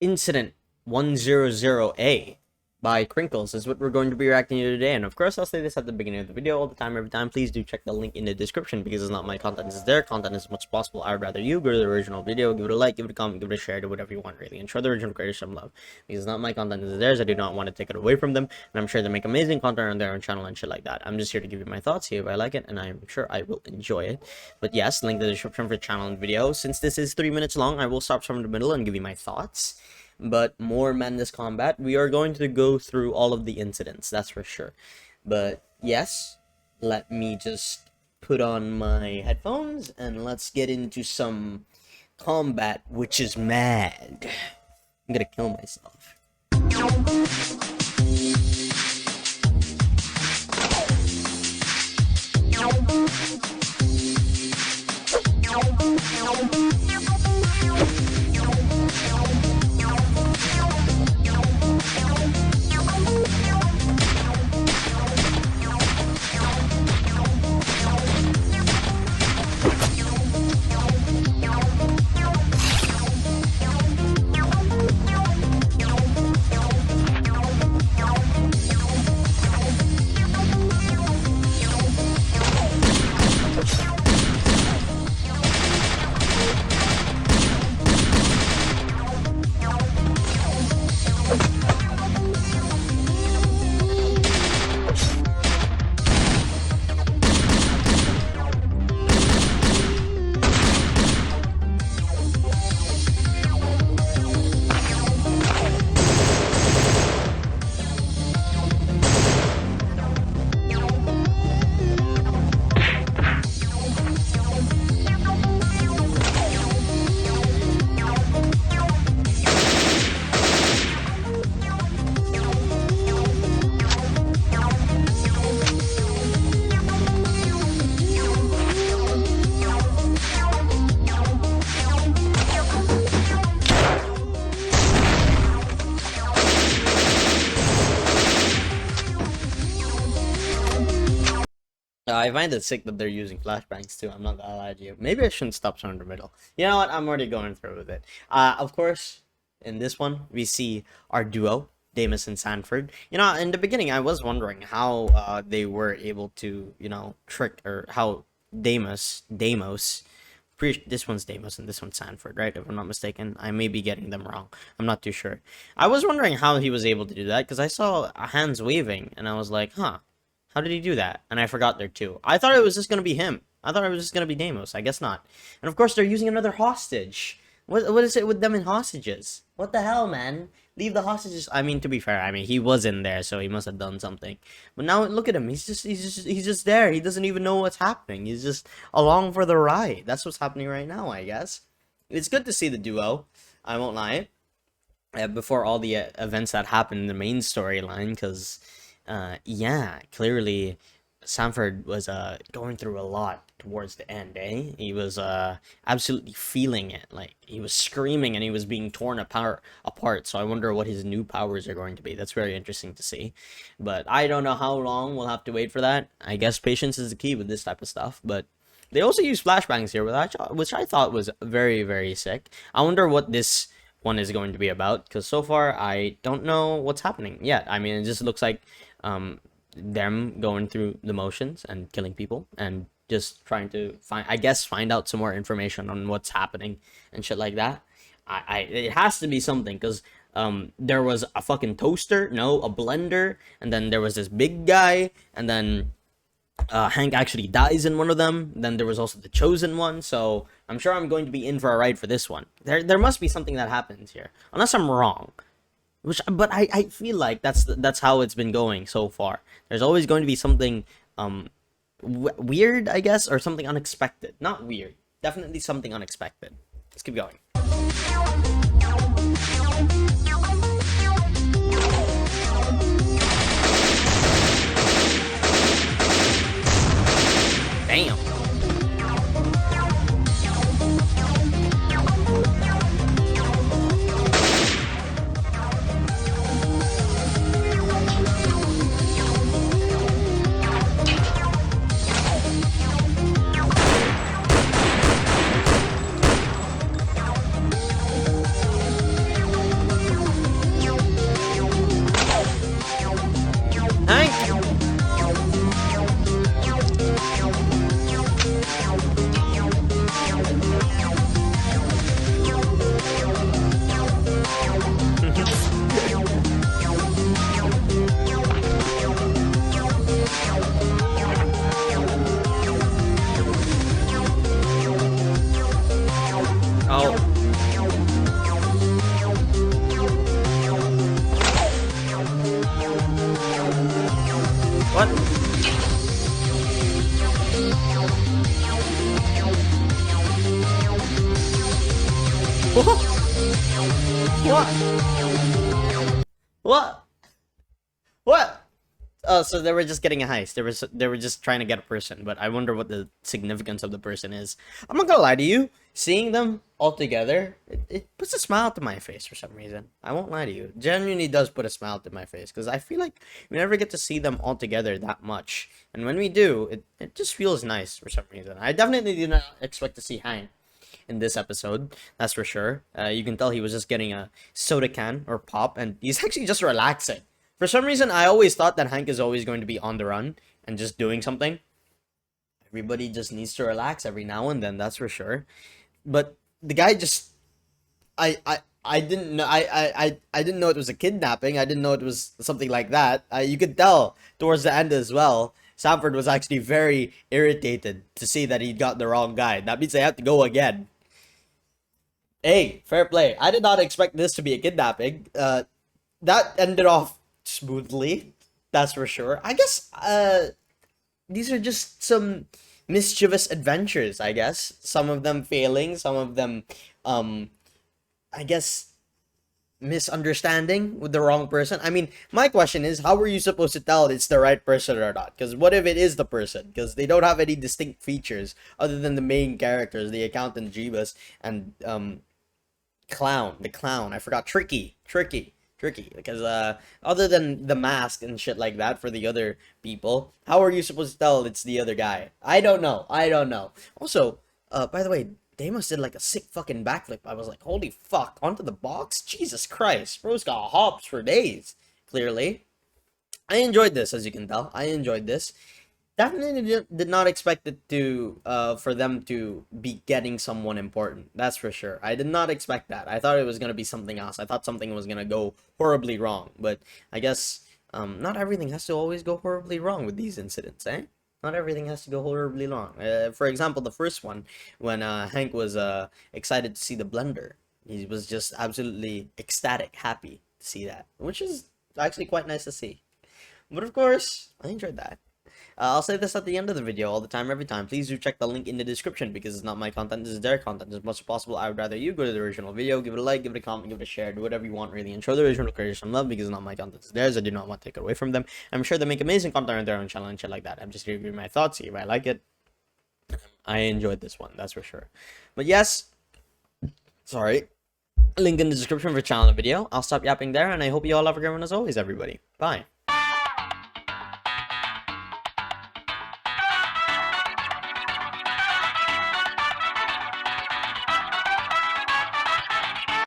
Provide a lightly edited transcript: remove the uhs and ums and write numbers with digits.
Incident 100A by Crinkles is what we're going to be reacting to today. And of course, I'll say this at the beginning of the video all the time, every time. Please do check the link in the description because it's not my content, it's their content as much as possible. I'd rather you go to the original video, give it a like, give it a comment, give it a share, do whatever you want, really. And show the original creators some love because it's not my content, it's theirs. I do not want to take it away from them. And I'm sure they make amazing content on their own channel and shit like that. I'm just here to give you my thoughts, see if I like it, and I'm sure I will enjoy it. But yes, link in the description for the channel and video. Since this is 3 minutes long, I will stop from the middle and give you my thoughts. But more Madness Combat, we are going to go through all of the incidents, that's for sure. But yes, let me just put on my headphones and let's get into some combat, which is mad. I'm gonna kill myself. I find it sick that they're using flashbangs too. I'm not gonna lie to you. Maybe I shouldn't stop showing the middle. You know what? I'm already going through with it. Of course, in this one, we see our duo, Damus and Sanford. You know, in the beginning, I was wondering how they were able to, you know, trick, or how Deimos, this one's Deimos and this one's Sanford, right? If I'm not mistaken. I may be getting them wrong. I'm not too sure. I was wondering how he was able to do that because I saw hands waving and I was like, huh. How did he do that? And I forgot there too. I thought it was just gonna be him. I thought it was just gonna be Deimos. I guess not. And of course, they're using another hostage. What is it with them and hostages? What the hell, man? Leave the hostages. I mean, to be fair, I mean he was in there, so he must have done something. But now look at him. He's just there. He doesn't even know what's happening. He's just along for the ride. That's what's happening right now, I guess. It's good to see the duo. I won't lie. Before all the events that happened in the main storyline, because. Yeah, clearly Sanford was going through a lot towards the end, eh? He was absolutely feeling it. Like he was screaming and he was being torn apart. So I wonder what his new powers are going to be. That's very interesting to see. But I don't know how long we'll have to wait for that. I guess patience is the key with this type of stuff, but they also use flashbangs here, which I thought was very, very sick. I wonder what this one is going to be about, because so far I don't know what's happening yet. I mean, it just looks like them going through the motions and killing people and just trying to find out some more information on what's happening and shit like that. It has to be something, because there was a fucking toaster, no, a blender, and then there was this big guy, and then Hank actually dies in one of them. Then there was also the chosen one, so I'm sure I'm going to be in for a ride for this one. There must be something that happens here, unless I'm wrong. But I feel like that's how it's been going so far. There's always going to be something weird, I guess, or something unexpected. Not weird, definitely something unexpected. Let's keep going. Damn. What? What? Oh, so they were just getting a heist. They were just trying to get a person, but I wonder what the significance of the person is. I'm not gonna lie to you. Seeing them all together, it puts a smile to my face for some reason. I won't lie to you. Genuinely does put a smile to my face because I feel like we never get to see them all together that much, and when we do, it just feels nice for some reason. I definitely did not expect to see Hank in this episode. That's for sure. You can tell he was just getting a soda can or pop, and he's actually just relaxing. For some reason, I always thought that Hank is always going to be on the run and just doing something. Everybody just needs to relax every now and then, that's for sure. But the guy just, I didn't know, I didn't know it was a kidnapping. I didn't know it was something like that. You could tell towards the end as well. Sanford was actually very irritated to see that he got the wrong guy. That means they have to go again. Hey, fair play. I did not expect this to be a kidnapping. That ended off smoothly. That's for sure. I guess these are just some mischievous adventures, I guess. Some of them failing, some of them I guess misunderstanding with the wrong person. I mean, my question is, how are you supposed to tell it's the right person or not? Because what if it is the person? Because they don't have any distinct features other than the main characters, the accountant Jeebus and the clown. I forgot tricky because other than the mask and shit like that for the other people, how are you supposed to tell it's the other guy? I don't know. Also, by the way, Deimos did like a sick fucking backflip. I was like, holy fuck, onto the box? Jesus Christ, bro's got hops for days. Clearly, I enjoyed this, as you can tell. I enjoyed this. Definitely did not expect it to for them to be getting someone important. That's for sure. I did not expect that. I thought it was gonna be something else. I thought something was gonna go horribly wrong. But I guess not everything has to always go horribly wrong with these incidents, eh? Not everything has to go horribly wrong. For example, the first one, when Hank was excited to see the blender, he was just absolutely ecstatic, happy to see that, which is actually quite nice to see. But of course, I enjoyed that. I'll say this at the end of the video all the time, every time. Please do check the link in the description because it's not my content, this is their content. As much as possible, I would rather you go to the original video, give it a like, give it a comment, give it a share, do whatever you want really, and show the original creators some love because it's not my content, it's theirs. I do not want to take it away from them. I'm sure they make amazing content on their own channel and shit like that. I'm just reviewing my thoughts, see if I like it. I enjoyed this one, that's for sure. But yes, sorry. Link in the description for channel and video. I'll stop yapping there, and I hope you all have a great one as always, everybody. Bye.